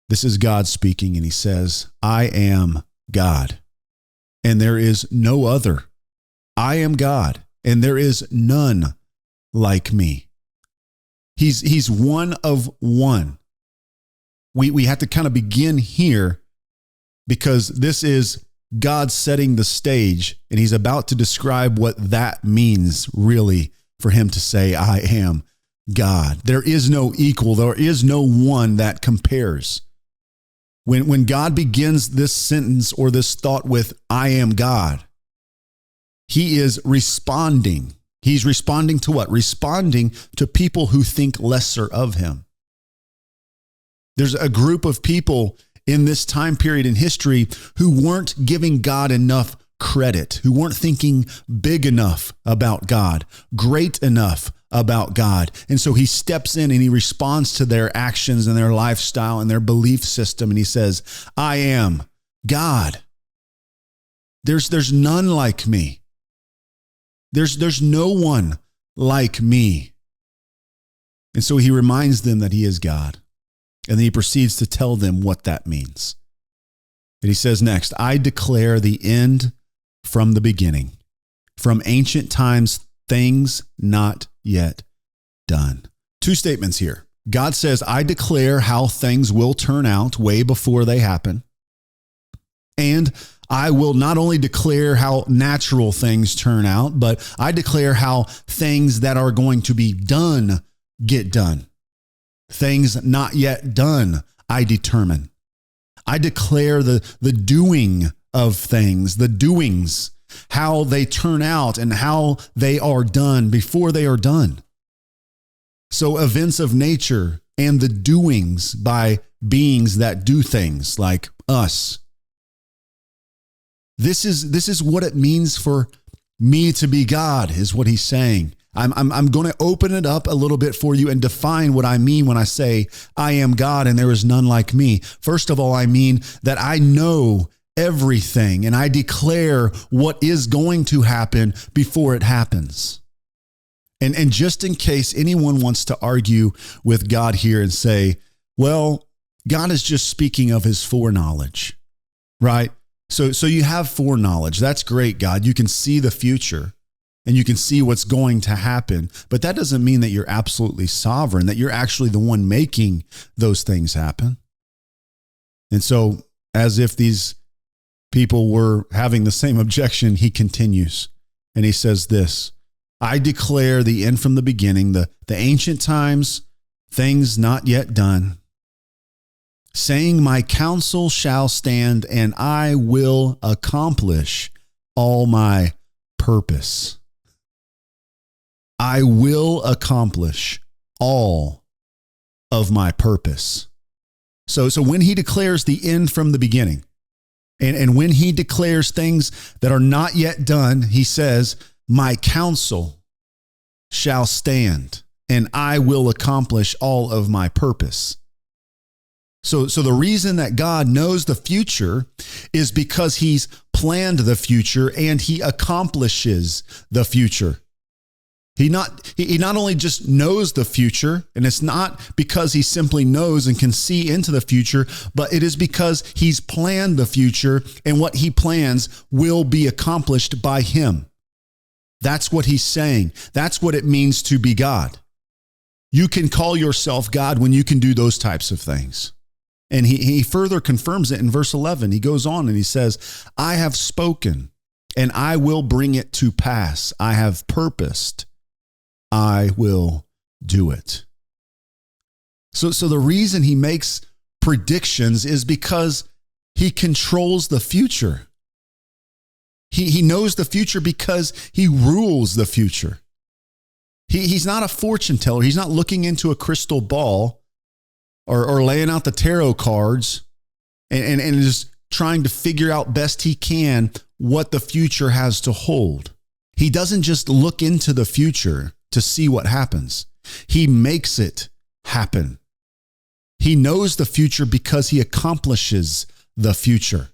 This is God speaking, and he says, I am God, and there is no other. I am God, and there is none like me. He's one of one. We have to kind of begin here because this is God setting the stage, and he's about to describe what that means really for him to say, I am God. There is no equal. There is no one that compares. When God begins this sentence or this thought with, I am God, he is responding. He's responding to what? Responding to people who think lesser of him. There's a group of people in this time period in history who weren't giving God enough credit, who weren't thinking big enough about God, great enough about God. And so he steps in and he responds to their actions and their lifestyle and their belief system. And he says, I am God. There's none like me. There's no one like me. And so he reminds them that he is God. And then he proceeds to tell them what that means. And he says next, I declare the end from the beginning, from ancient times, things not yet done. Two statements here. God says, I declare how things will turn out way before they happen. And I will not only declare how natural things turn out, but I declare how things that are going to be done get done. Things not yet done, I determine. I declare the doing of things, the doings, how they turn out and how they are done before they are done. So events of nature and the doings by beings that do things like us. This is what it means for me to be God, is what he's saying. I'm going to open it up a little bit for you and define what I mean when I say I am God and there is none like me. First of all, I mean that I know everything and I declare what is going to happen before it happens. And just in case anyone wants to argue with God here and say, well, God is just speaking of his foreknowledge, right? So you have foreknowledge. That's great, God. You can see the future. And you can see what's going to happen. But that doesn't mean that you're absolutely sovereign, that you're actually the one making those things happen. And so, as if these people were having the same objection, he continues. And he says this, I declare the end from the beginning, the ancient times, things not yet done, saying my counsel shall stand and I will accomplish all my purpose. I will accomplish all of my purpose. So when he declares the end from the beginning, and when he declares things that are not yet done, he says, my counsel shall stand, and I will accomplish all of my purpose. So the reason that God knows the future is because he's planned the future and he accomplishes the future. He not only just knows the future, and it's not because he simply knows and can see into the future, but it is because he's planned the future, and what he plans will be accomplished by him. That's what he's saying. That's what it means to be God. You can call yourself God when you can do those types of things. And he further confirms it in verse 11. He goes on and he says, I have spoken and I will bring it to pass. I have purposed. I will do it. So the reason he makes predictions is because he controls the future. He knows the future because he rules the future. He's not a fortune teller. He's not looking into a crystal ball or laying out the tarot cards and just trying to figure out best he can what the future has to hold. He doesn't just look into the future to see what happens. He makes it happen. He knows the future because he accomplishes the future.